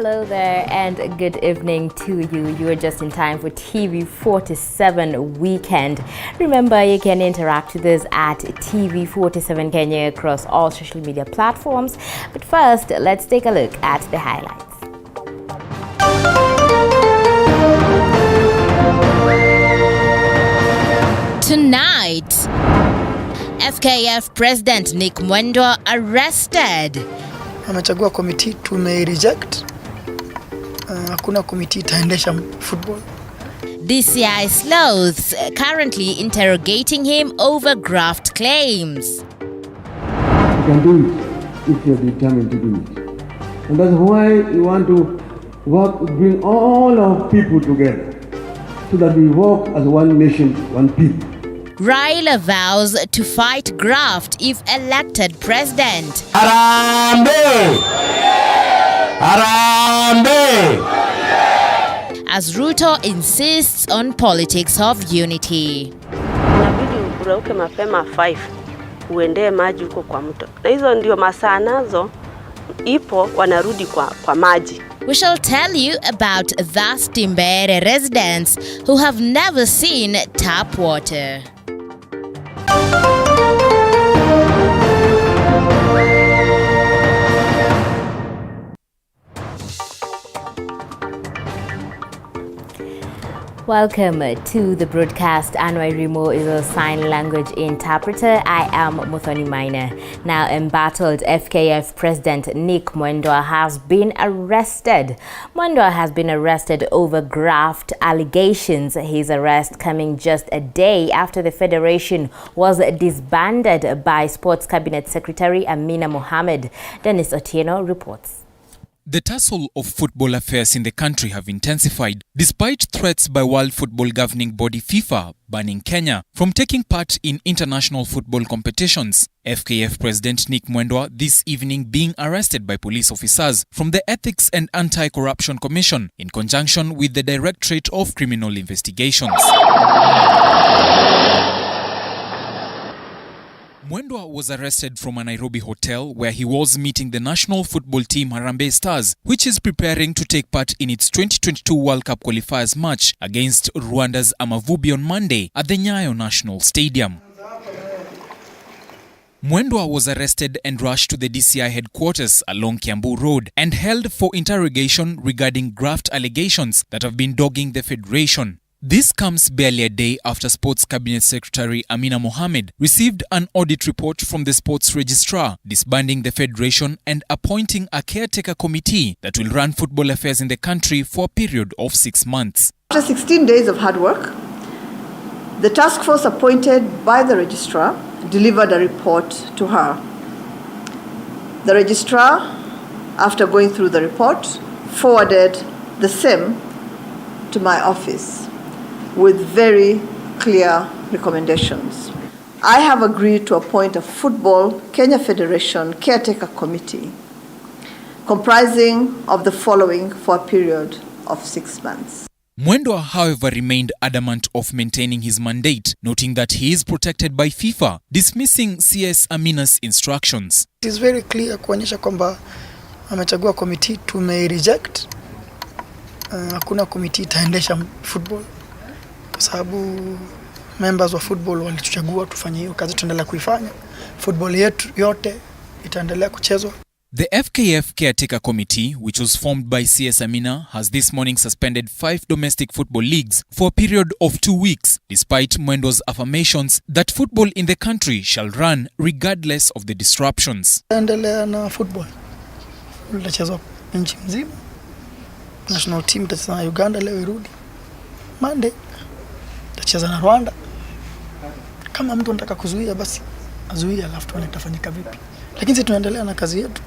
Hello there and good evening to you. You are just in time for TV47 Weekend. Remember, you can interact with us at TV47 Kenya across all social media platforms. But first, let's take a look at the highlights. Tonight, FKF President Nick Mwendwa arrested. Amechagua committee tume-reject. Hakuna committee itaendesha football. DCI sleuths currently interrogating him over graft claims. You can do it if you're determined to do it. And that's why we want to bring all our people together so that we work as one nation, one people. Raila vows to fight graft if elected president. Harambe! Harambe! As Ruto insists on politics of unity. Inabidi urauke mapema 5 uendee maji huko kwa mto. Na hizo ndio masaa nazo ipo wanarudi kwa maji. We shall tell you about the Timbere residents who have never seen tap water. Welcome to the broadcast. Anwai Rimo is a sign language interpreter. I am Muthoni Minor. Now, embattled FKF President Nick Mwendwa has been arrested. Mwendwa has been arrested over graft allegations. His arrest coming just a day after the federation was disbanded by Sports Cabinet Secretary Amina Mohammed. Dennis Otieno reports. The tussle of football affairs in the country have intensified despite threats by World Football Governing Body FIFA banning Kenya from taking part in international football competitions. FKF President Nick Mwendwa this evening being arrested by police officers from the Ethics and Anti-Corruption Commission in conjunction with the Directorate of Criminal Investigations. Mwendwa was arrested from a Nairobi hotel where he was meeting the national football team Harambee Stars, which is preparing to take part in its 2022 World Cup qualifiers match against Rwanda's Amavubi on Monday at the Nyayo National Stadium. Mwendwa was arrested and rushed to the DCI headquarters along Kiambu Road and held for interrogation regarding graft allegations that have been dogging the federation. This comes barely a day after Sports Cabinet Secretary Amina Mohammed received an audit report from the sports registrar, disbanding the federation and appointing a caretaker committee that will run football affairs in the country for a period of 6 months. After 16 days of hard work, the task force appointed by the registrar delivered a report to her. The registrar, after going through the report, forwarded the same to my office with very clear recommendations. I have agreed to appoint a Football Kenya Federation Caretaker Committee comprising of the following for a period of 6 months. Mwendwa, however, remained adamant of maintaining his mandate, noting that he is protected by FIFA, dismissing CS Amina's instructions. It is very clear kuonyesha kwamba amechagua committee tume-reject. Hakuna committee itaendesha football. Kwa sababu members wa football walituchagua tufanye hiyo kazi, tuendelea kuifanya. Football yetu yote itaendelea kuchezwa. The FKF Caretaker Committee, which was formed by CS Amina, has this morning suspended 5 domestic football leagues for a period of 2 weeks, despite Mwendwa's affirmations that football in the country shall run regardless of the disruptions. Endelea na football. Tutachezwa nchi nzima. National team itacheza na Uganda leo irudi. Monday tutacheza na Rwanda. Kama mtu anataka kuzuia basi azuie, alafu tuone itafanyika vipi. Lakini sisi tunaendelea na kazi yetu.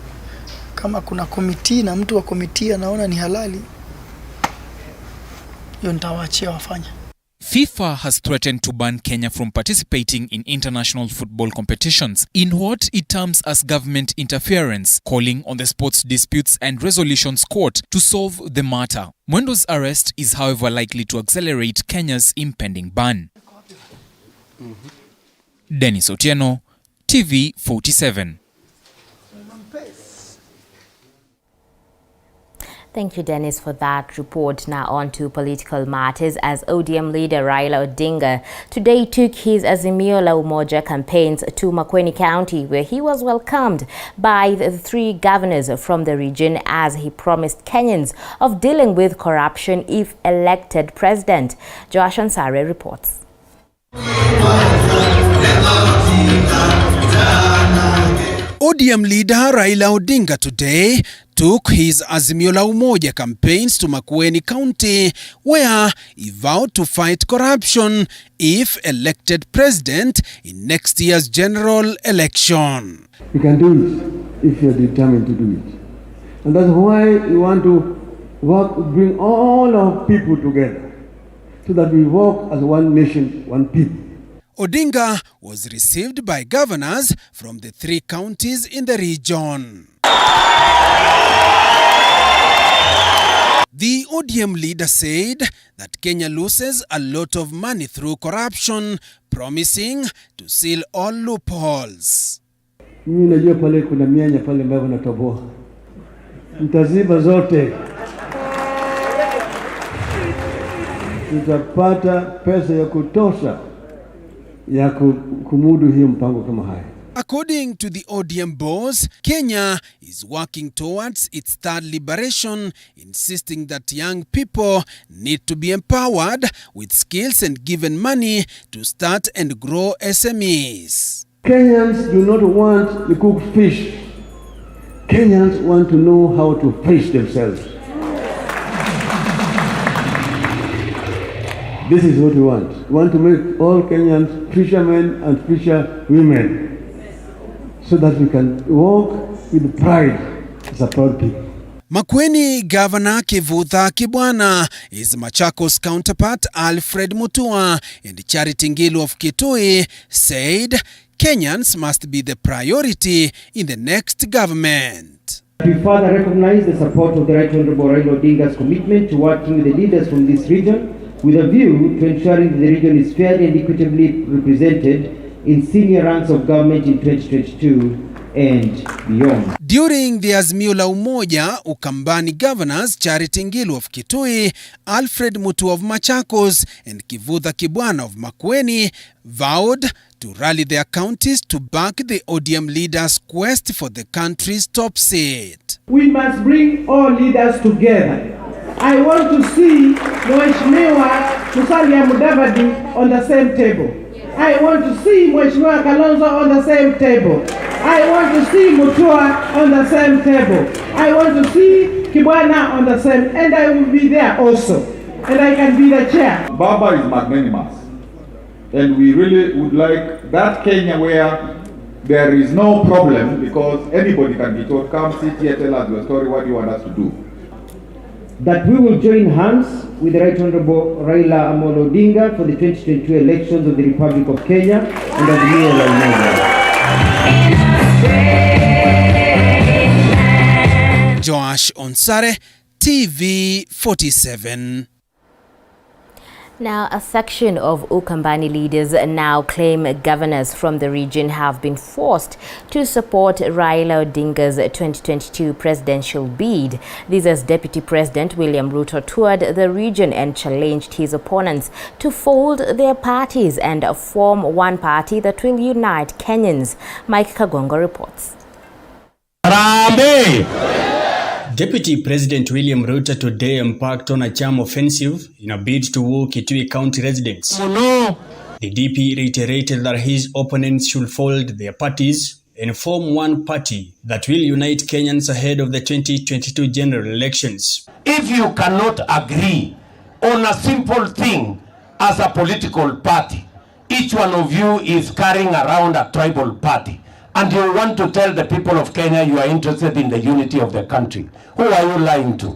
Kama kuna committee na mtu wa committee anaona ni halali, hiyo nitawaachia wafanye. FIFA has threatened to ban Kenya from participating in international football competitions in what it terms as government interference, calling on the Sports Disputes and Resolutions Court to solve the matter. Mwendwa's arrest is, however, likely to accelerate Kenya's impending ban. Dennis Otieno, TV47. Thank you, Dennis, for that report. Now on to political matters, as ODM leader Raila Odinga today took his Azimio la Umoja campaigns to Makueni County, where he was welcomed by the three governors from the region as he promised Kenyans of dealing with corruption if elected president. Joash Ansare reports. ODM leader Raila Odinga today took his Azimio la Umoja campaigns to Makueni County, where he vowed to fight corruption if elected president in next year's general election. You can do it if you're determined to do it. And that's why we want to bring all our people together so that we work as one nation, one people. Odinga was received by governors from the three counties in the region. The ODM leader said that Kenya loses a lot of money through corruption, promising to seal all loopholes. Mimi najua pale kuna mianya pale ambapo natoboa. Mtaziba zote. Tutapata pesa ya kutosha ya kumudu hiyo mpango kama haya. According to the ODM boss, Kenya is working towards its third liberation, insisting that young people need to be empowered with skills and given money to start and grow SMEs. Kenyans do not want to cook fish. Kenyans want to know how to fish themselves. This is what we want. We want to make all Kenyans fishermen and fisherwomen, so that we can walk with pride as a proud people. Makueni Governor Kivutha Kibwana is Machakos counterpart Alfred Mutua, and Charity Ngilu of Kitui said Kenyans must be the priority in the next government. We further recognize the support of the Right Honorable Raila Odinga's commitment to working with the leaders from this region with a view to ensuring that the region is fairly and equitably represented in senior ranks of government in 2022 and beyond. During the Azimio la Umoja, Ukambani governors Charity Ngilu of Kitui, Alfred Mutua of Machakos, and Kivutha Kibwana of Makueni vowed to rally their counties to back the ODM leaders' quest for the country's top seat. We must bring all leaders together. I want to see Mheshimiwa Musalia Mudavadi on the same table. I want to see Mheshimiwa Kalonzo on the same table. I want to see Mutua on the same table. I want to see Kibwana on the same, and I will be there also. And I can be the chair. BAMBA is magnanimous. And we really would like that Kenya where there is no problem because anybody can be told, come sit here, tell us your story, what do you want us to do? That we will join hands with the Right Honorable Raila Amolo Odinga for the 2022 elections of the Republic of Kenya and Azimio la Umoja. Joash Ansare, TV 47. Now, a section of Ukambani leaders now claim governors from the region have been forced to support Raila Odinga's 2022 presidential bid. This as Deputy President William Ruto toured the region and challenged his opponents to fold their parties and form one party that will unite Kenyans. Mike Kagongo reports. Deputy President William Ruto today embarked on a charm offensive in a bid to woo Kitui County residents. The DP reiterated that his opponents should fold their parties and form one party that will unite Kenyans ahead of the 2022 general elections. If you cannot agree on a simple thing as a political party, each one of you is carrying around a tribal party, and you want to tell the people of Kenya you are interested in the unity of the country. Who are you lying to?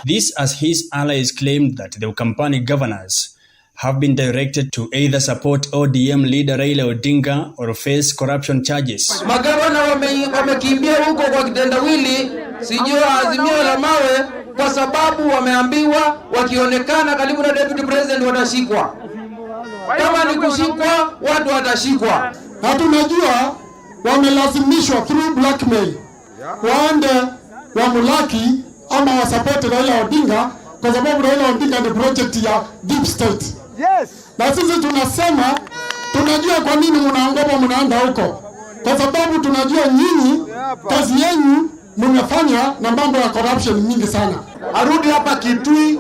This as his allies claimed that the Ukambani governors have been directed to either support ODM leader Raila Odinga or face corruption charges. Magavana wamekimbia huko kwa kitendawili sijui Azimio la mawe kwa sababu wameambiwa wakionekana karibu na deputy president watashikwa. Kama ni kushikwa, watu watashikwa. Hatunajua wamelazimishwa through blackmail waende wamulaki ama wasupport Raila Odinga kwa sababu Raila Odinga ni project ya deep state. Yes. Na sisi tunasema tunajua kwa nini mnaongopa mnaenda huko. Kwa sababu tunajua nyinyi kazi yenu mmefanya na mambo ya corruption mingi sana. Arudi hapa Kitui,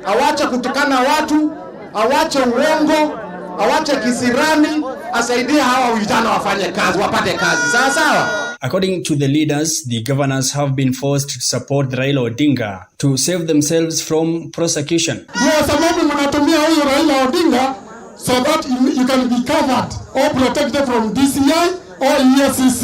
awache kutukana watu, awache uongo, awache kisirani, asaidie hawa vijana wafanye kazi, wapate kazi. Sawa sawa? According to the leaders, the governors have been forced to support Raila Odinga to save themselves from prosecution. Ndio sababu mnatumia huyu Raila Odinga so that you can be covered or protected from DCI or EACC.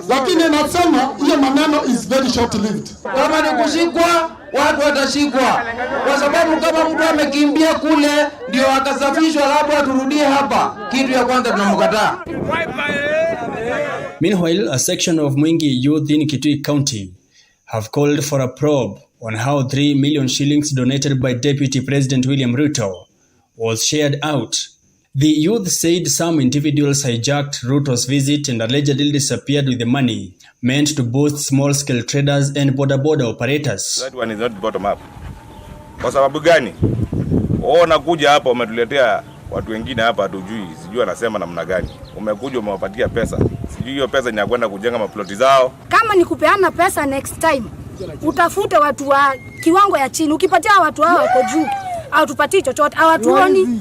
Lakini nasema hiyo maneno is very short lived. Kama ni kushikwa, watu watashikwa. Kwa sababu kama mtu amekimbia kule ndio akasafishwa labda turudie hapa, kitu ya kwanza tunamkataa. Meanwhile, a section of Mwingi youth in Kitui County have called for a probe on how 3 million shillings donated by Deputy President William Ruto was shared out. The youth said some individuals hijacked Ruto's visit and allegedly disappeared with the money meant to boost small-scale traders and border operators. That one is not bottom up. Kwa sababu gani? Nakuja hapa umetuletea watu wengine hapa hatujui, sijui anasema namna gani. Umekuja umewapatia pesa. Sijui hiyo pesa ni ya kwenda kujenga maploti zao. Kama ni kupeana pesa next time, utafute watu wa kiwango ya chini. Ukipatia watu hao wako juu, au tupatie chochote, hawatuoni.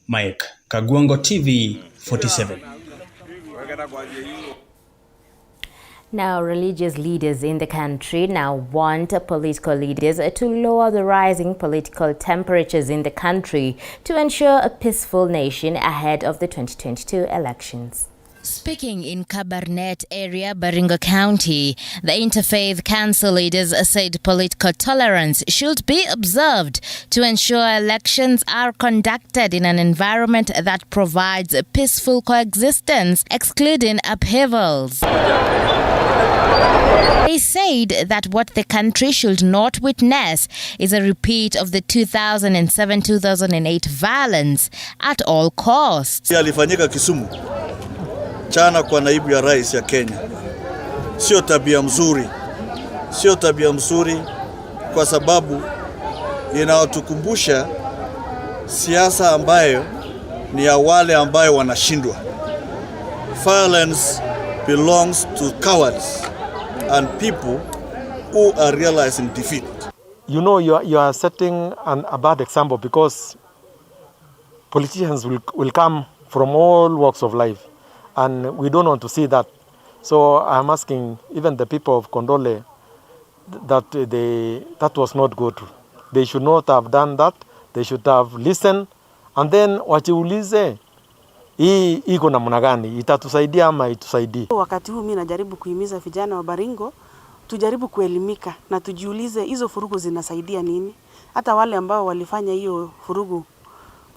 Mike Kagwango TV 47. Now, religious leaders in the country now want political leaders to lower the rising political temperatures in the country to ensure a peaceful nation ahead of the 2022 elections. Speaking in Kabarnet area, Baringo County, the Interfaith Council leaders said political tolerance should be observed to ensure elections are conducted in an environment that provides peaceful coexistence, excluding upheavals. They said that what the country should not witness is a repeat of the 2007-2008 violence at all costs. Alifanyika Kisumu chana kwa naibu ya rais ya Kenya. Sio tabia mzuri. Sio tabia mzuri kwa sababu inatukumbusha siasa ambayo ni ya wale ambayo wanashindwa. Violence belongs to cowards and people who are realizing defeat. You know, you are setting a bad example because politicians will come from all walks of life, and we don't want to see that. So I'm asking even the people of Kondole that that was not good. They should not have done that. They should have listened, and then wajiulize hii iko namna gani, itatusaidia ama itusaidii. Wakati huu mimi najaribu kuhimiza vijana wa Baringo tujaribu kuelimika na tujiulize hizo furugu zinasaidia nini. Hata wale ambao walifanya hiyo furugu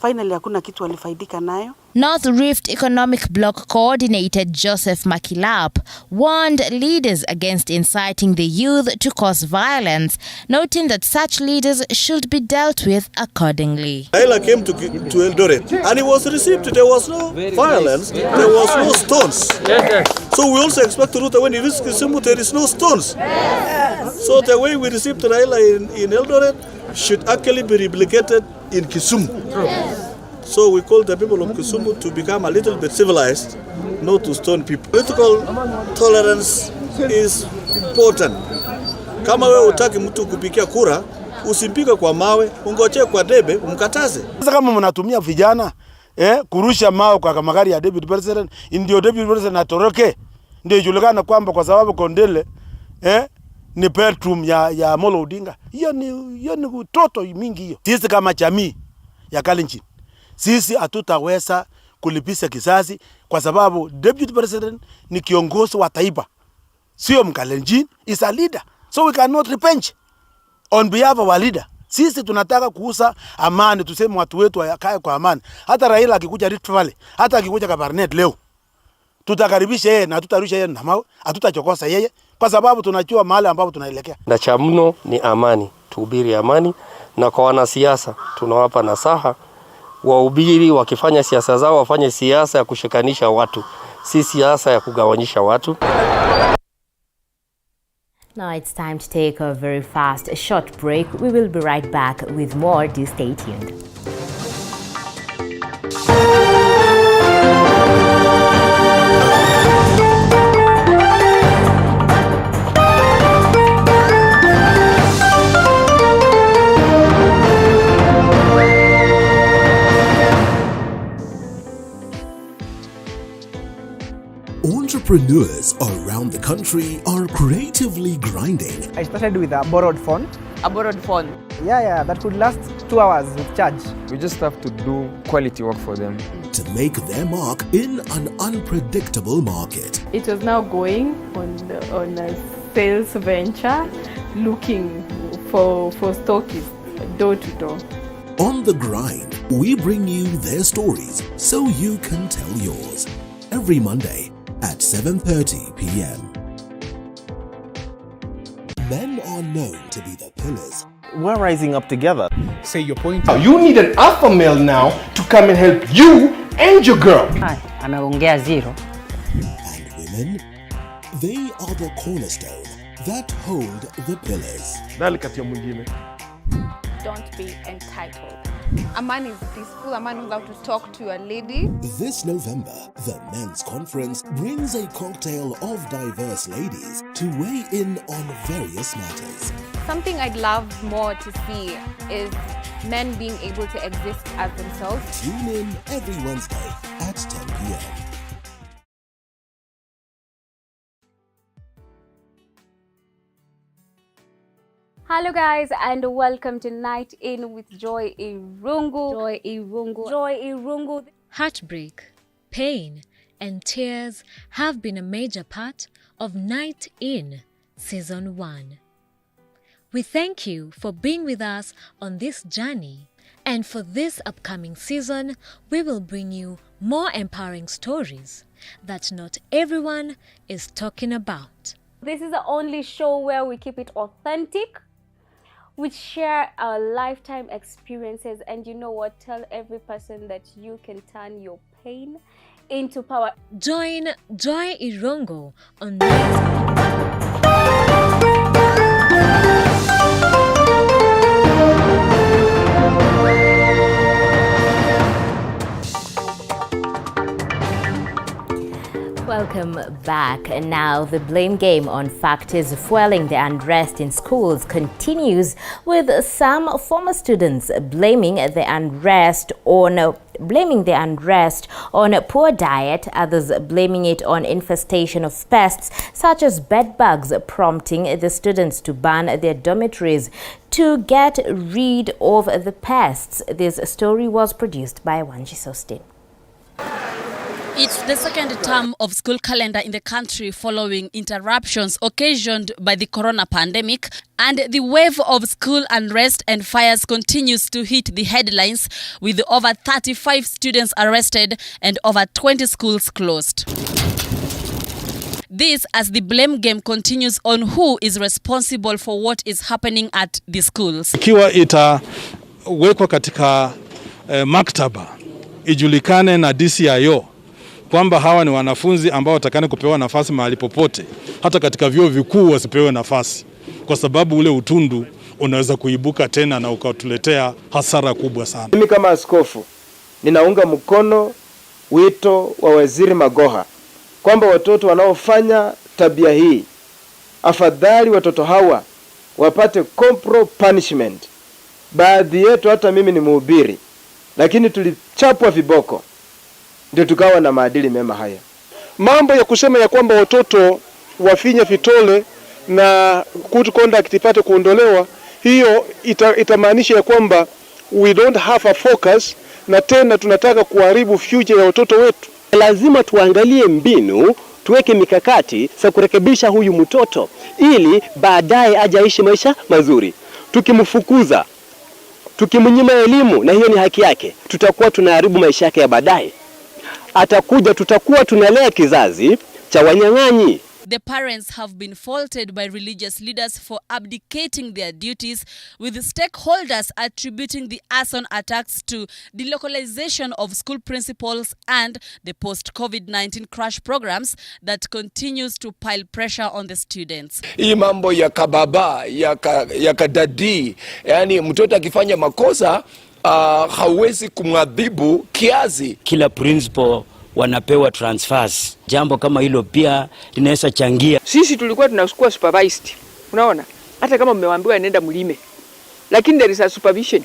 finally hakuna kitu walifaidika nayo. North Rift Economic Bloc Coordinator Joseph Makilap warned leaders against inciting the youth to cause violence, noting that such leaders should be dealt with accordingly. Raila came to Eldoret and he was received. There was no violence, there was no stones. So we also expect Ruto when he visits Kisumu, there is no stones. So the way we received Raila in Eldoret should actually be replicated in Kisumu. So we call the people of Kisumu to become a little bit civilized, not to stone people. Political tolerance is important. Kama wewe utaki mtu kupikia kura, usimpige kwa mawe, ungoje kwa debe, umkataze. Sasa kama mnatumia vijana kurusha mawe kwa magari ya Deputy President, ndio Deputy President atoroke. Ndio ijulikana kwamba kwa sababu Kondele ni bedroom ya Molo Odinga. Hiyo ni utoto mingi hiyo. Sisi kama jamii ya Kalenjin, sisi hatutaweza kulipisha kisasi kwa sababu Deputy President ni kiongozi wa taifa. Sio Mkalenjin, is a leader. So we cannot revenge on behalf of our leader. Sisi tunataka kuuza amani, tuseme watu wetu wakae kwa amani. Hata Raila akikuja Rift Valley, hata akikuja Kabarnet leo, tutakaribisha yeye na tutarusha yeye na mawe, hatutachokosa yeye kwa sababu tunajua mahali ambapo tunaelekea. Na cha mno ni amani, tuhubiri amani, na kwa wanasiasa tunawapa nasaha wahubiri wakifanya siasa zao wafanye siasa ya kushikanisha watu, si siasa ya kugawanyisha watu. Now it's time to take a very fast short break. We will be right back with more. Do stay tuned. Entrepreneurs around the country are creatively grinding. I started with a borrowed phone. A borrowed phone? Yeah, that could last 2 hours with charge. We just have to do quality work for them. To make their mark in an unpredictable market. It was now going on a sales venture, looking for stockists door to door. On the grind, we bring you their stories so you can tell yours. Every Monday at 7:30 p.m. Men are known to be the pillars. We're rising up together. Say your point. You need an alpha male now to come and help you and your girl. Ameongea zero. And women, they are the cornerstone that hold the pillars. Don't be entitled. A man is peaceful, a man knows how to talk to a lady. This November, the Men's Conference brings a cocktail of diverse ladies to weigh in on various matters. Something I'd love more to see is men being able to exist as themselves. Tune in every Wednesday at 10 p.m. Hello guys, and welcome to Night In with Joy Irungu. Joy Irungu. Joy Irungu. Heartbreak, pain, and tears have been a major part of Night In Season 1. We thank you for being with us on this journey, and for this upcoming season, we will bring you more empowering stories that not everyone is talking about. This is the only show where we keep it authentic. We share our lifetime experiences, and you know what? Tell every person that you can turn your pain into power. Join Joy Irungu on Welcome back. Now, the blame game on factors fueling the unrest in schools continues, with some former students blaming the unrest on poor diet, others blaming it on infestation of pests such as bed bugs, prompting the students to burn their dormitories to get rid of the pests. This story was produced by Wanji Sostin. It's the second term of school calendar in the country following interruptions occasioned by the corona pandemic, and the wave of school unrest and fires continues to hit the headlines, with over 35 students arrested and over 20 schools closed. This as the blame game continues on who is responsible for what is happening at the schools. Ikiwa itawekwa katika maktaba ijulikane na DCIO kwamba hawa ni wanafunzi ambao watakane kupewa nafasi mahali popote, hata katika vyuo vikuu wasipewe nafasi, kwa sababu ule utundu unaweza kuibuka tena na ukatuletea hasara kubwa sana. Mimi kama askofu ninaunga mkono wito wa Waziri Magoha kwamba watoto wanaofanya tabia hii, afadhali watoto hawa wapate corporal punishment. Baadhi yetu, hata mimi ni mhubiri, lakini tulichapwa viboko ndio tukawa na maadili mema haya. Mambo ya kusema ya kwamba watoto wafinye vitole na good conduct ipate kuondolewa, hiyo itamaanisha ya kwamba we don't have a focus, na tena tunataka kuharibu future ya watoto wetu. Lazima tuangalie mbinu, tuweke mikakati za kurekebisha huyu mtoto ili baadaye ajaishi maisha mazuri. Tukimfukuza, tukimnyima elimu, na hiyo ni haki yake, tutakuwa tunaharibu maisha yake ya baadaye. Atakuja, tutakuwa tunalea kizazi cha wanyang'anyi. The parents have been faulted by religious leaders for abdicating their duties, with stakeholders attributing the arson attacks to delocalization of school principals and the post-COVID-19 crash programs that continues to pile pressure on the students. Hii mambo ya kababa, ya kadadi, yani mtoto akifanya makosa hauwezi kumwadhibu kiasi. Kila principal wanapewa transfers. Jambo kama hilo pia linaweza changia. Sisi tulikuwa tunachukua supervised. Unaona? Hata kama mmewaambiwa nenda mlime. Lakini there is a supervision.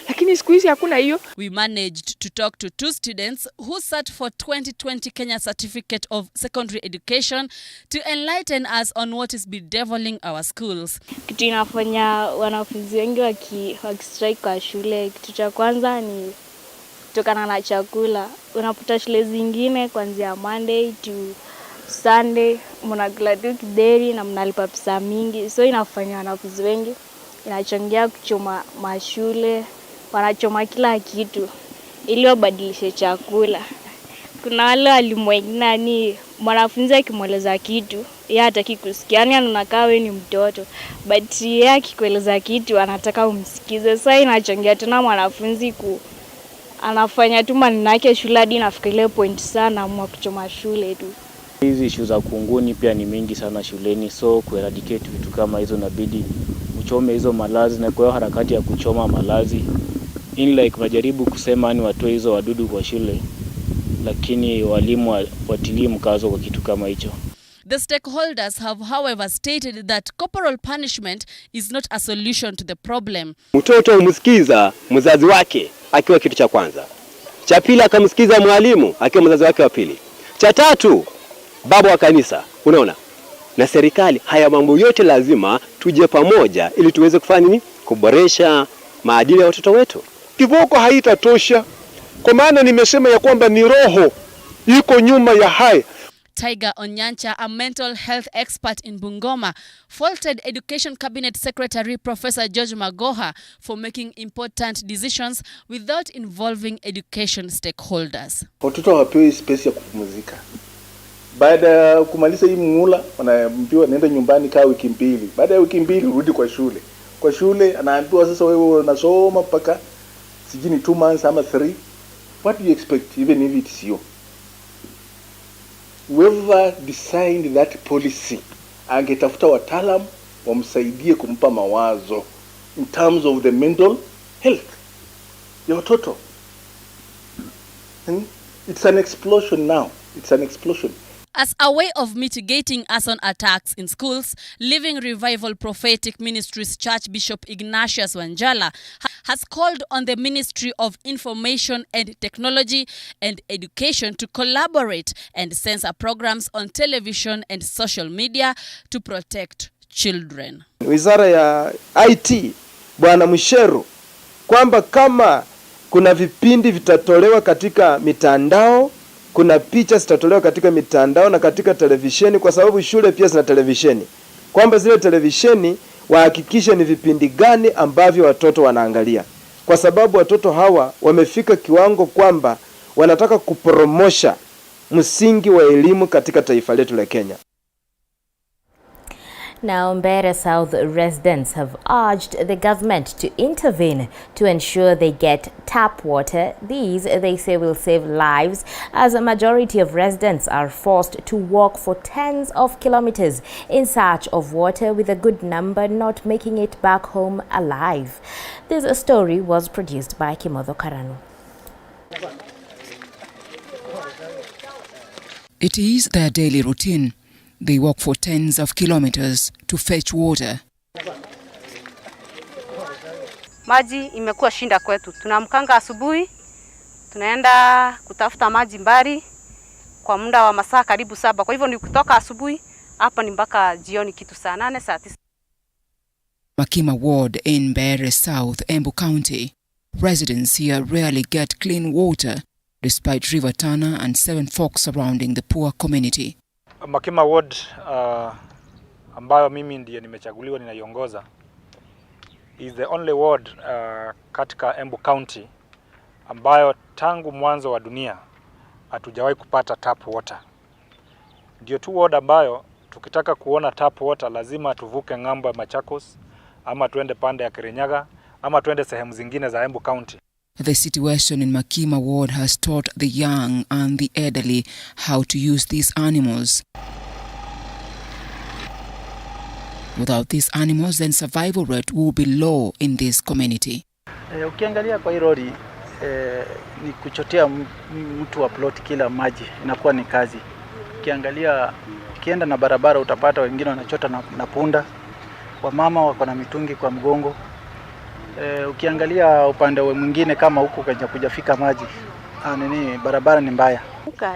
Lakini siku hizi hakuna hiyo. We managed to talk to 2 students who sat for 2020 Kenya Certificate of Secondary Education to enlighten us on what is bedeviling our schools. Kitu inafanya wanafunzi wengi wakistrike kwa shule, kitu cha kwanza ni kutokana na chakula. Unaputa shule zingine kuanzia Monday to Sunday mnakula tu kideri na mnalipa pesa mingi, so inafanya wanafunzi wengi inachangia kuchoma mashule, wanachoma kila kitu ili wabadilishe chakula. Kuna wale walimu wengine ni mwanafunzi akimweleza kitu yeye hataki kusikia, yani anakaa wewe ni mtoto, but yeye akikueleza kitu anataka umsikize. Sasa inachangia tena mwanafunzi anafanya tu maneno yake shule hadi inafika ile point sana mwa kuchoma shule tu. Hizi issue za kunguni pia ni mingi sana shuleni, so kueradicate vitu kama hizo inabidi uchome hizo malazi, na kwa harakati ya kuchoma malazi unajaribu kusema ni watoe hizo wadudu kwa shule, lakini walimu watilii mkazo kwa kitu kama hicho. The stakeholders have, however, stated that corporal punishment is not a solution to the problem. Mtoto umsikiza mzazi wake akiwa kitu cha kwanza. Cha pili akamsikiza mwalimu akiwa mzazi wake wa pili. Cha tatu baba wa kanisa, unaona? Na serikali. Haya mambo yote lazima tuje pamoja ili tuweze kufanya nini? Kuboresha maadili ya watoto wetu. Kiboko haitatosha, kwa maana nimesema ya kwamba ni roho iko nyuma ya haya. Tiger Onyancha, a mental health expert in Bungoma, faulted Education Cabinet Secretary Professor George Magoha for making important decisions without involving education stakeholders. Watoto hawapewi space ya kupumzika. Baada ya kumaliza hii muhula wanaambiwa nenda nyumbani kaa wiki mbili. Baada ya wiki mbili rudi kwa shule. Kwa shule anaambiwa sasa wewe unasoma mpaka sijini 2 months ama 3. What do you expect even if it's you? Whoever designed that policy angetafuta wataalamu wamsaidie kumpa mawazo in terms of the mental health ya watoto. It's an explosion now. It's an explosion. As a way of mitigating arson attacks in schools, Living Revival Prophetic Ministries Church Bishop Ignatius Wanjala has called on the Ministry of Information and Technology and Education to collaborate and censor programs on television and social media to protect children. Wizara ya IT, Bwana Msheru, kwamba kama kuna vipindi vitatolewa katika mitandao, kuna picha zitatolewa katika mitandao na katika televisheni, kwa sababu shule pia zina televisheni, kwamba zile televisheni wahakikishe ni vipindi gani ambavyo watoto wanaangalia, kwa sababu watoto hawa wamefika kiwango kwamba wanataka kupromosha msingi wa elimu katika taifa letu la Kenya. Now, Mbeere South residents have urged the government to intervene to ensure they get tap water. These, they say, will save lives, as a majority of residents are forced to walk for tens of kilometers in search of water, with a good number not making it back home alive. This story was produced by Kimotho Karanu. It is their daily routine. They walk for tens of kilometers to fetch water. Maji imekuwa shinda kwetu. Tunaamkanga asubuhi, tunaenda kutafuta maji mbali kwa muda wa masaa karibu 7. Kwa hivyo ni kutoka asubuhi hapa ni mpaka jioni kitu saa 8 saa 9. Makima Ward in Mbeere South, Embu County. Residents here rarely get clean water despite River Tana and 7 forks surrounding the poor community. Makima Ward ambayo mimi ndiye nimechaguliwa ninaiongoza is the only ward katika Embu County ambayo tangu mwanzo wa dunia hatujawahi kupata tap water. Ndio tu ward ambayo tukitaka kuona tap water lazima tuvuke ng'ambo ya Machakos ama tuende pande ya Kirinyaga ama tuende sehemu zingine za Embu County. The situation in Makima ward has taught the young and the elderly how to use these animals. Without these animals, then survival rate will be low in this community. Ukiangalia kwa hii lori ni kuchotea mtu wa plot kila maji inakuwa ni kazi. Ukiangalia ukienda na barabara utapata wengine wanachota na punda, wamama wako na mitungi kwa mgongo. Ukiangalia upande mwingine kama huko kujafika maji, barabara ni mbaya.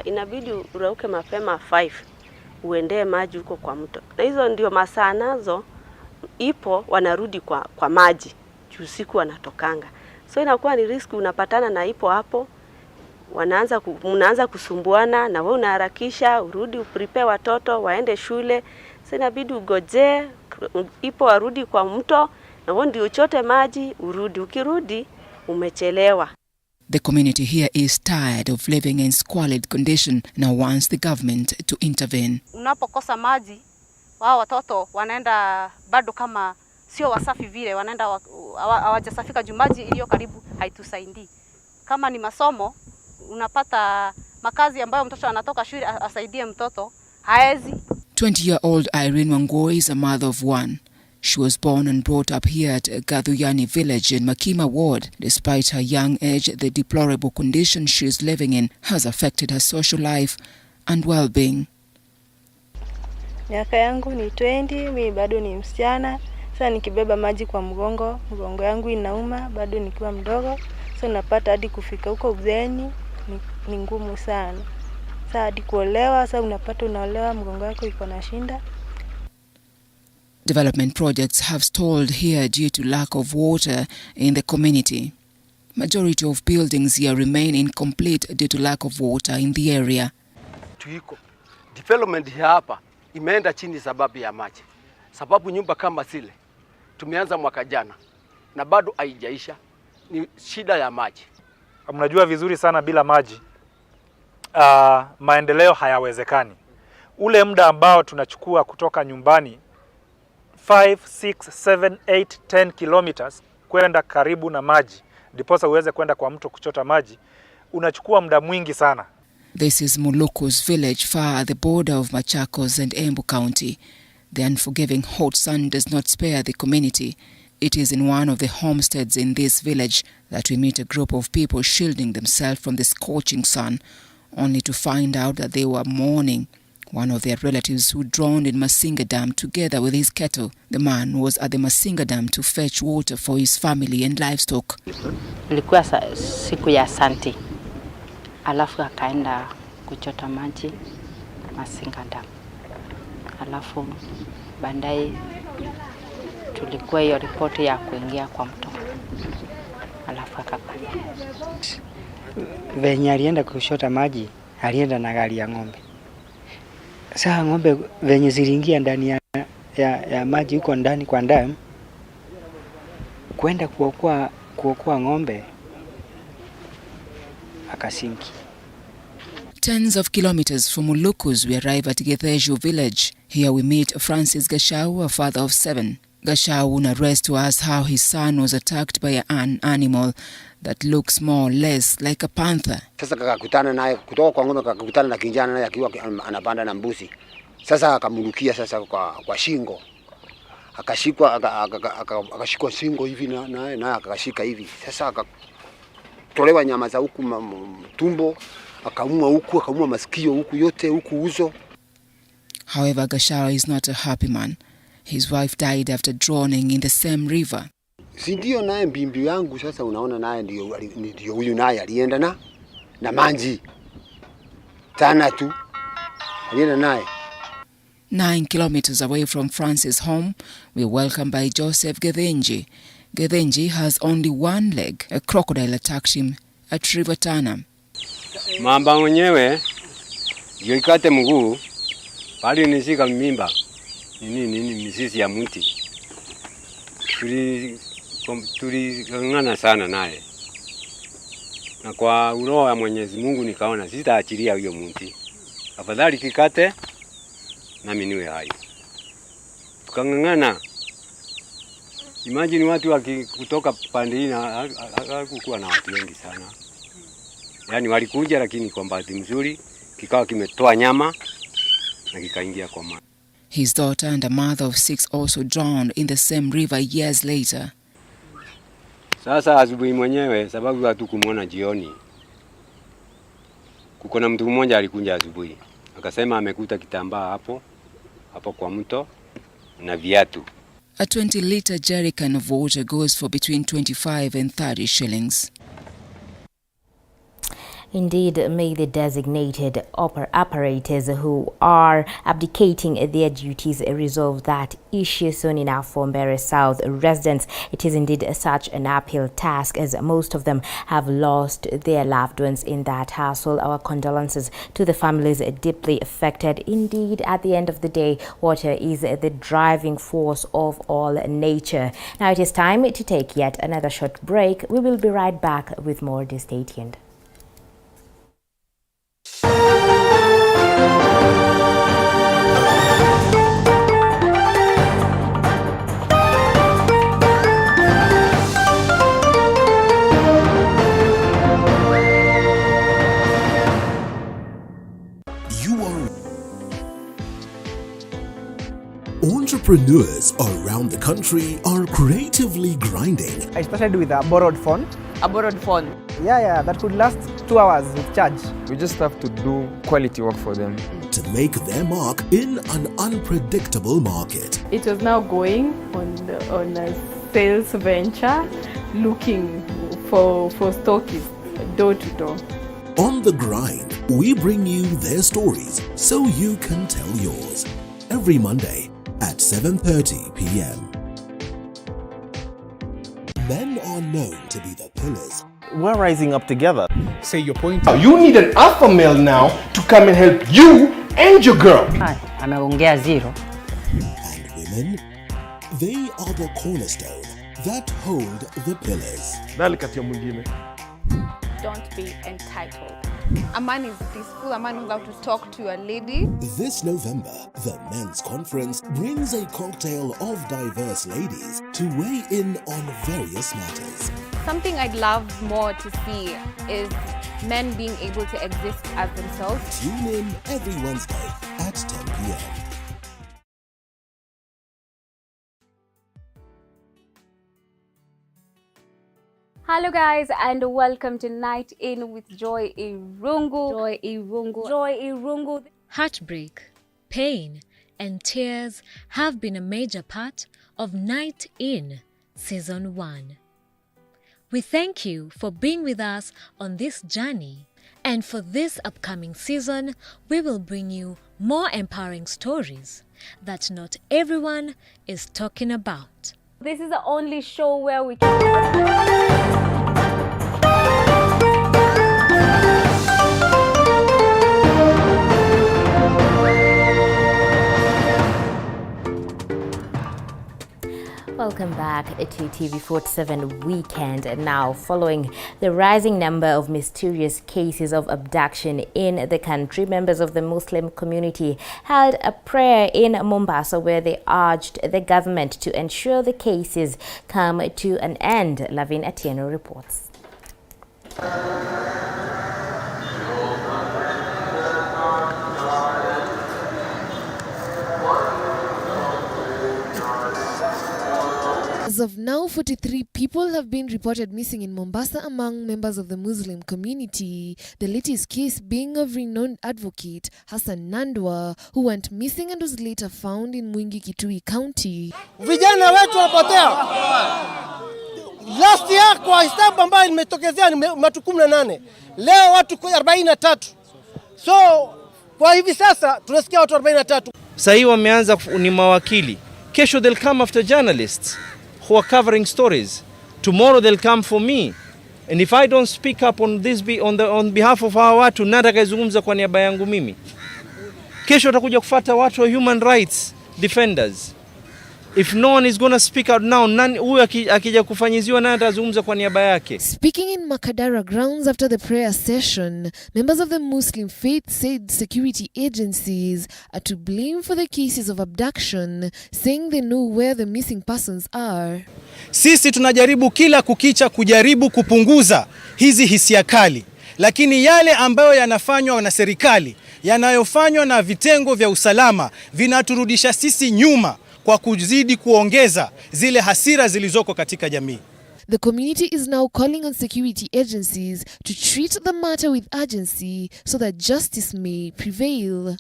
Inabidi urauke mapema 5 uendee maji huko kwa mto. Na hizo ndio masaa nazo ipo wanarudi kwa maji. Usiku wanatokanga. So inakuwa ni risk unapatana na ipo hapo. Mnaanza kusumbuana na wewe unaharakisha urudi uprepare watoto waende shule. So inabidi ugoje ipo warudi kwa mto na wewe ndio uchote maji urudi. Ukirudi umechelewa. The community here is tired of living in squalid condition now wants the government to intervene. Unapokosa maji, wao watoto wanaenda bado kama sio wasafi vile, wanaenda hawajasafika juu maji iliyo karibu haitusaidii. Kama ni masomo, unapata makazi ambayo mtoto anatoka shule asaidie mtoto, haezi. 20-year-old Irene Wangoi is a mother of one. She was born and brought up here at Gotv village in Makima ward. Despite her young age, the deplorable condition she is living in has affected her social life and well-being. Miaka yangu ni 20, mimi bado ni msichana. Sasa nikibeba maji kwa mgongo yangu inauma bado nikiwa mdogo. Sasa napata hadi kufika huko uzeeni ni ngumu sana. Sasa hadi kuolewa, sasa unapata unaolewa mgongo wako iko na shinda. Development projects have stalled here due to lack of water in the community. Majority of buildings here remain incomplete due to lack of water in the area. Tuiko development hapa imeenda chini sababu ya maji. Sababu nyumba kama zile tumeanza mwaka jana na bado haijaisha, ni shida ya maji. Mnajua vizuri sana bila maji maendeleo hayawezekani. Ule muda ambao tunachukua kutoka nyumbani 5, 6, 7, 8, 10 kilometers kwenda karibu na maji, ndiposa uweze kwenda kwa mto kuchota maji, unachukua muda mwingi sana. This is Muluku's village far at the border of Machakos and Embu County. The unforgiving hot sun does not spare the community. It is in one of the homesteads in this village that we meet a group of people shielding themselves from the scorching sun, only to find out that they were mourning one of their relatives who drowned in Masinga Dam together with his cattle. The man was at the Masinga Dam to fetch water for his family and livestock. Ilikuwa siku ya Asante. Alafu akaenda kuchota maji Masinga Dam. Alafu baadaye tulikuwa hiyo ripoti ya kuingia kwa mto. Alafu akakuja. Venye alienda kuchota maji, alienda na gari ya ng'ombe. Sasa ng'ombe venye ziliingia ndani ya maji huko ndani kwa dam, kwenda kuokoa ng'ombe akasinki. Tens of kilometers from Mulukus, we arrive at Gotv village. Here we meet Francis Gashau, a father of 7. Gashau narrates to us how his son was attacked by an animal that looks more or less like a panther. Sasa kakakutana naye kutoka kwa ng'ombe, kakakutana na kijana naye akiwa anapanda na mbuzi. Sasa akamrukia sasa kwa shingo. Akashikwa akashikwa shingo hivi naye akashika hivi. Sasa akatolewa nyama za huku tumbo, akaumwa huku, akaumwa masikio huku yote huku uso. However, Gashau is not a happy man. His wife died after drowning in the same river. Si ndio naye mbimbi yangu sasa unaona naye ndio huyu naye alienda na manji. Tana tu. Alienda naye. 9 kilometers away from Francis' home, we are welcomed by Joseph Gethenji. Gethenji has only one leg. A crocodile attacked him at River Tana. Mamba mwenyewe ndio ikate mguu, bali nishika mimba. Nini misisi ya mti. Tulingana sana naye. Na kwa uroho ya Mwenyezi Mungu nikaona sitaachilia hiyo mti. Afadhali kikate nami niwe hai. Tukang'ang'ana. Imagine watu kutoka pande hii hakukuwa na watu wengi sana. Yaani walikuja lakini kwa bahati nzuri kikawa kimetoa nyama na kikaingia kwa maji. His daughter and a mother of 6 also drowned in the same river years later. Sasa asubuhi mwenyewe sababu hatukumuona jioni. Kuko na mtu mmoja alikuja asubuhi. Akasema amekuta kitambaa hapo kwa mto na viatu. A 20-liter jerrycan of water goes for between 25 and 30 shillings. Indeed, may the designated operators who are abdicating their duties resolve that issue soon enough for Mbeere South residents. It is indeed such an uphill task as most of them have lost their loved ones in that hassle. Our condolences to the families deeply affected. Indeed, at the end of the day, water is the driving force of all nature. Now it is time to take yet another short break. We will be right back with more. Stay tuned. Entrepreneurs around the country are creatively grinding. I started with a borrowed phone. A borrowed phone? Yeah, that could last 2 hours with charge. We just have to do quality work for them. To make their mark in an unpredictable market. It was now going on a sales venture, looking for stockists door to door. On the grind, we bring you their stories so you can tell yours. Every Monday at 7:30 p.m. Men are known to be the pillars. We're rising up together. Say your point. You need an alpha male now to come and help you and your girl. Ameongea zero. And women, they are the cornerstone that hold the pillars. Don't be entitled. A man is peaceful, a man knows how to talk to a lady. This November, the Men's Conference brings a cocktail of diverse ladies to weigh in on various matters. Something I'd love more to see is men being able to exist as themselves. Tune in every Wednesday at 10 p.m. Hello guys, and welcome to Night In with Joy Irungu. Joy Irungu. Joy Irungu. Heartbreak, pain, and tears have been a major part of Night In Season 1. We thank you for being with us on this journey, and for this upcoming season, we will bring you more empowering stories that not everyone is talking about. This is the only show where we Welcome back to TV47 Weekend. Now, following the rising number of mysterious cases of abduction in the country, members of the Muslim community held a prayer in Mombasa where they urged the government to ensure the cases come to an end. Lavin Atieno reports. As of now, 43 people have been reported missing in Mombasa among members of the Muslim community. The latest case being of renowned advocate Hassan Nandwa, who went missing and was later found in Mwingi, Kitui County. Vijana wetu wapotea. Last year kwa hesabu ambayo imetokezea ni watu 18. Leo watu 43. So kwa hivi sasa tunasikia watu 43. Sasa hivi wameanza ni mawakili. Kesho they'll come after journalists who are covering stories. Tomorrow they'll come for me. And if I don't speak up on this on behalf of hawa watu, nani atakayezungumza kwa niaba yangu mimi? Kesho watakuja kufuata watu wa human rights defenders. If no one is going to speak out now, nani huyu akija kufanyiziwa nani atazungumza kwa niaba yake? Speaking in Makadara grounds after the prayer session, members of the Muslim faith said security agencies are to blame for the cases of abduction, saying they know where the missing persons are. Sisi tunajaribu kila kukicha kujaribu kupunguza hizi hisia kali, lakini yale ambayo yanafanywa na serikali, yanayofanywa na vitengo vya usalama vinaturudisha sisi nyuma kwa kuzidi kuongeza zile hasira zilizoko katika jamii. The community is now calling on security agencies to treat the matter with urgency so that justice may prevail.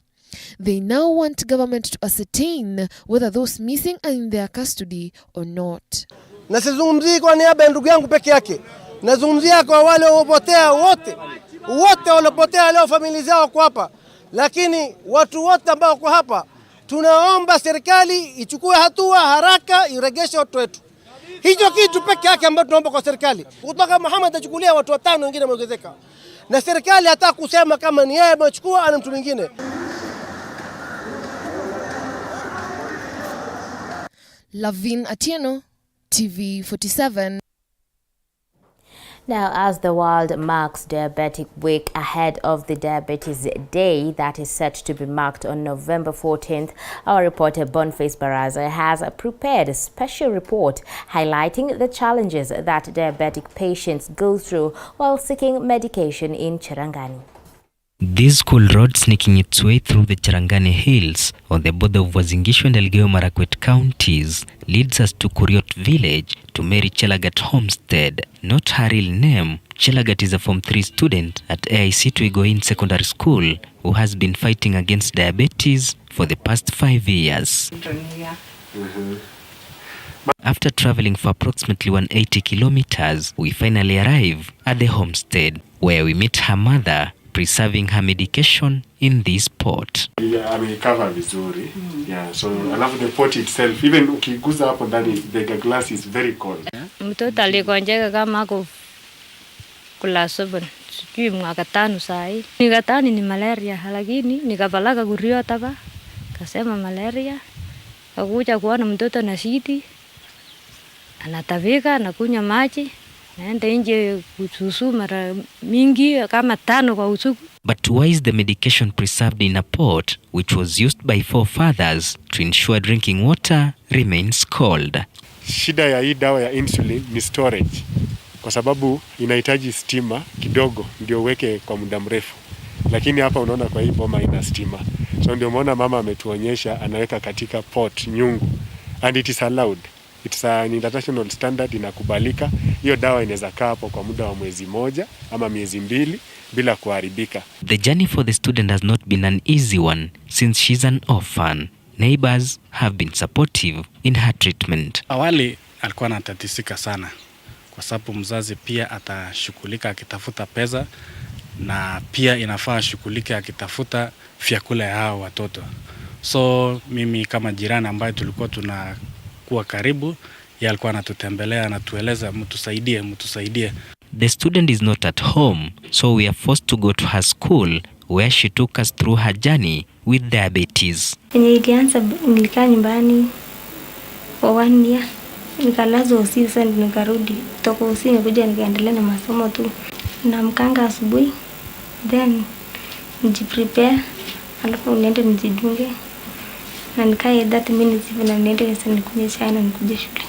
They now want government to ascertain whether those missing are in their custody or not. Na sizungumzii kwa niaba ya ndugu yangu peke yake. Nazungumzia kwa wale waliopotea wote. Wote waliopotea leo familia zao kwa hapa. Lakini watu wote ambao wako hapa tunaomba serikali ichukue hatua haraka iregeshe watu wetu. Hicho kitu peke yake ambacho tunaomba kwa serikali. Kutoka Muhammad achukulia watu 5 wengine wameongezeka. Na serikali hata kusema kama ni yeye amechukua ana mtu mwingine. Lavin Atieno, TV 47. Now, as the world marks Diabetic Week ahead of the Diabetes Day that is set to be marked on November 14th, our reporter Boniface Baraza has prepared a special report highlighting the challenges that diabetic patients go through while seeking medication in Cherangani. This cool road sneaking its way through the Cherangani Hills on the border of Uasin Gishu and Elgeyo Marakwet counties leads us to Kuriot village to Mary Chelagat Homestead. Not her real name, Chelagat is a Form 3 student at AIC Tuigoin Secondary School who has been fighting against diabetes for the past 5 years. After traveling for approximately 180 kilometers, we finally arrive at the homestead where we meet her mother, preserving her medication in this pot. Ameikava vizuri. Yeah, so alafu the pot itself, even ukiguza hapo ndani, the glass is very cold. Mtoto alikonjeka kama ako class 7, sijui mwaka 5 saa hii. Nikatani ni malaria, lakini nikapeleka Kuriot hapa, kasema malaria. Kakuja kuona mtoto na shidi, anatapika, anakunywa maji. But why is the medication preserved in a pot which was used by forefathers to ensure drinking water remains cold? Shida ya hii dawa ya insulin ni storage. Kwa sababu inahitaji stima kidogo ndio uweke kwa muda mrefu. Lakini hapa unaona kwa hii boma ina stima. So ndio umeona mama ametuonyesha anaweka katika pot nyungu. And it is allowed. It's an international standard, inakubalika. Hiyo dawa inaweza kaa hapo kwa muda wa mwezi 1 ama miezi 2 bila kuharibika. The journey for the student has not been an easy one since she's an orphan. Neighbors have been supportive in her treatment. Awali alikuwa anatatisika sana kwa sababu mzazi pia atashughulika akitafuta pesa na pia inafaa shughulike akitafuta vyakula ya hao watoto. So mimi kama jirani ambaye tulikuwa tunakuwa karibu, yeye alikuwa anatutembelea, anatueleza mtusaidie. The student is not at home, so we are forced to go to her school where she took us through her journey with diabetes. Nilianza nilikaa nyumbani for 1 year. Nikalazwa hospitali sasa nikarudi. Kutoka hospitali nikuja nikaendelea na masomo tu. Naamkanga asubuhi, then nijiprepare, alafu niende nijidunge. Na nikae 30 minutes hivi na niende sasa nikunywe chai na nikuje shule.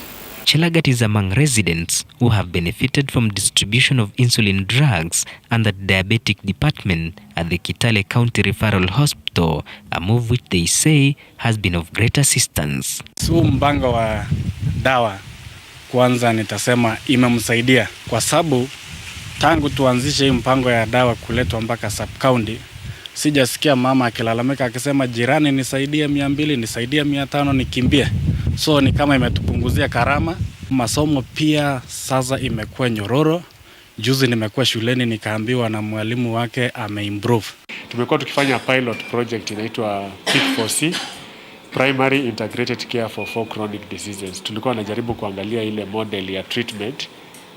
Chelagat is among residents who have benefited from distribution of insulin drugs under the diabetic department at the Kitale County Referral Hospital, a move which they say has been of great assistance. So mpango wa dawa kwanza nitasema imemsaidia kwa sababu tangu tuanzishe hii mpango ya dawa kuletwa mpaka sub county, sijasikia mama akilalamika akisema jirani nisaidie 200, nisaidie 500 nikimbie. So ni kama imetupunguzia karama. Masomo pia sasa imekuwa nyororo. Juzi nimekuwa shuleni nikaambiwa na mwalimu wake ameimprove. Tumekuwa tukifanya pilot project inaitwa P4C, Primary Integrated Care for 4 Chronic Diseases. Tulikuwa najaribu kuangalia ile model ya treatment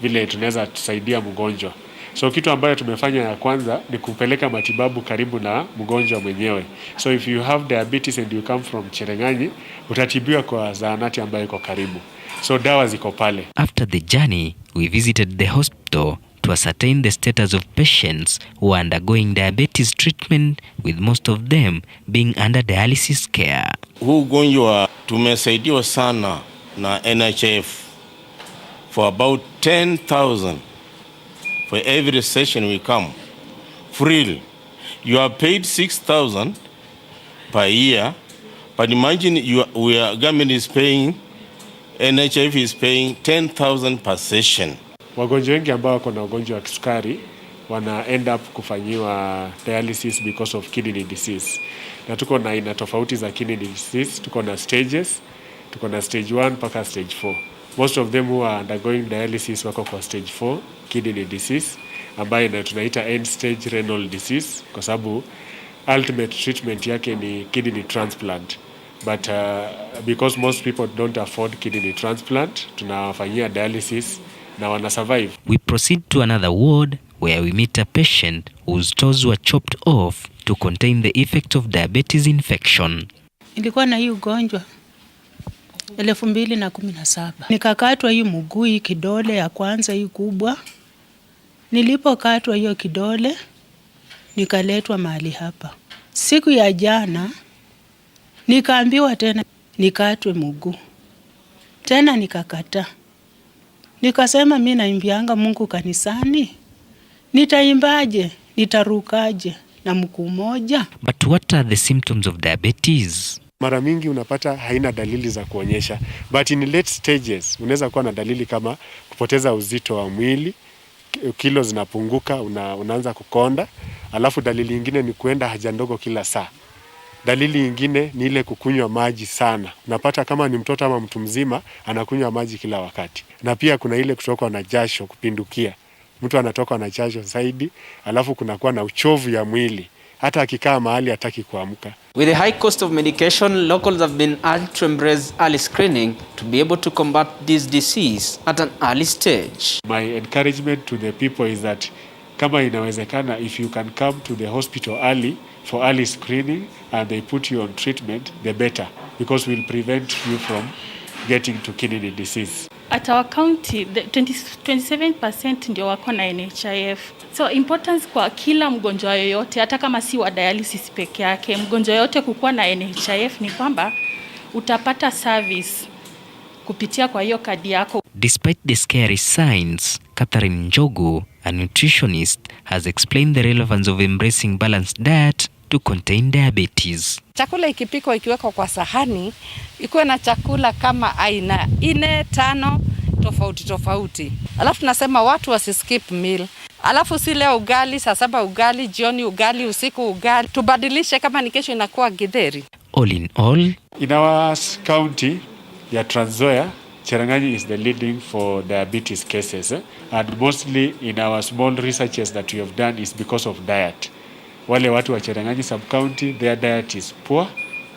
vile tunaweza tusaidia mgonjwa. So kitu ambayo tumefanya ya kwanza ni kupeleka matibabu karibu na mgonjwa mwenyewe. So if you have diabetes and you come from Cherangani, utatibiwa kwa zahanati ambayo iko karibu. So dawa ziko pale. After the journey, we visited the hospital to ascertain the status of patients who are undergoing diabetes treatment, with most of them being under dialysis care. Huu ugonjwa tumesaidiwa sana na NHIF for about 10,000 for every session we come. Freely. You are paid 6,000 per year, but imagine government is paying, NHIF is paying 10,000 per session. Wagonjwa wengi ambao wako na ugonjwa wa kisukari wana end up kufanyiwa dialysis because of kidney disease. Na tuko na aina tofauti za kidney disease, tuko na stages, tuko na stage 1 mpaka stage 4. Most of them who are undergoing dialysis wako kwa stage 4 kidney disease, ambayo tunaita end stage renal disease, kwa sababu ultimate treatment yake ni kidney transplant. But because most people don't afford kidney transplant, tunawafanyia dialysis na wana survive. We proceed to another ward where we meet a patient whose toes were chopped off to contain the effect of diabetes infection. Nilikuwa na hii ugonjwa 2017. Nikakatwa hii mguu, hii kidole ya kwanza hii kubwa. Nilipokatwa hiyo kidole nikaletwa mahali hapa. Siku ya jana nikaambiwa tena nikatwe mguu. Tena nikakataa. Nikasema mimi naimbianga Mungu kanisani. Nitaimbaje? Nitarukaje na mguu moja? But what are the symptoms of diabetes? Mara mingi unapata haina dalili za kuonyesha, but in late stages unaweza kuwa na dalili kama kupoteza uzito wa mwili, kilo zinapunguka, unaanza kukonda. Alafu dalili nyingine ni kuenda haja ndogo kila saa. Dalili nyingine ni ile kukunywa maji sana. Unapata kama ni mtoto ama mtu mzima anakunywa maji kila wakati. Na pia kuna ile kutokwa na jasho kupindukia. Mtu anatoka na jasho zaidi, alafu kunakuwa na uchovu ya mwili. Hata akikaa mahali hataki kuamka. With the high cost of medication, locals have been urged to embrace early screening to be able to combat this disease at an early stage. My encouragement to the people is that kama inawezekana, if you can come to the hospital early for early screening and they put you on treatment, the better, because we'll prevent you from getting to kidney disease. At our county, the 27% ndio wako na NHIF. So importance kwa kila mgonjwa yoyote, hata kama si wa dialysis peke yake, mgonjwa yoyote kukuwa na NHIF ni kwamba utapata service kupitia kwa hiyo kadi yako. Despite the scary signs, Catherine Njogu, a nutritionist, has explained the relevance of embracing balanced diet to contain diabetes. Chakula ikipikwa ikiwekwa kwa sahani, ikuwe na chakula kama aina 4-5 tofauti. Alafu tunasema watu wasiskip meal. Alafu si leo ugali, saa 7 ugali, jioni ugali, usiku ugali. Tubadilishe kama ni kesho inakuwa githeri. All in all, in our county ya Trans Nzoia, Cherangani is the leading for diabetes cases. And mostly in our small researches that we have done is because of diet. Wale watu wa Cherangani sub-county, their diet is poor,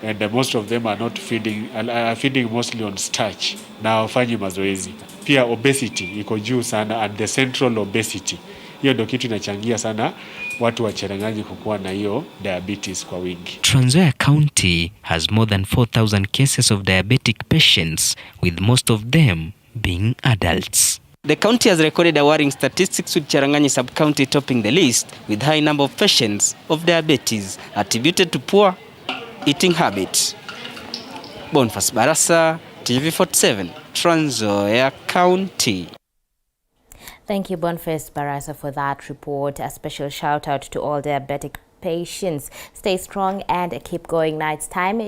and most of them are not feeding mostly on starch na wafanyi mazoezi. Pia obesity iko juu sana, and the central obesity. Hiyo ndio kitu inachangia sana watu wa Cherangani kukuwa na hiyo diabetes kwa wingi. Trans Nzoia County has more than 4,000 cases of diabetic patients, with most of them being adults. The county has recorded a worrying statistics, with Cherangani sub-county topping the list with high number of patients of diabetes attributed to poor eating habits. Boniface Barasa, TV47, Trans Nzoia County. Thank you, Boniface Barasa, for that report. A special shout out to all diabetic patients. Stay strong and keep going. Now it's time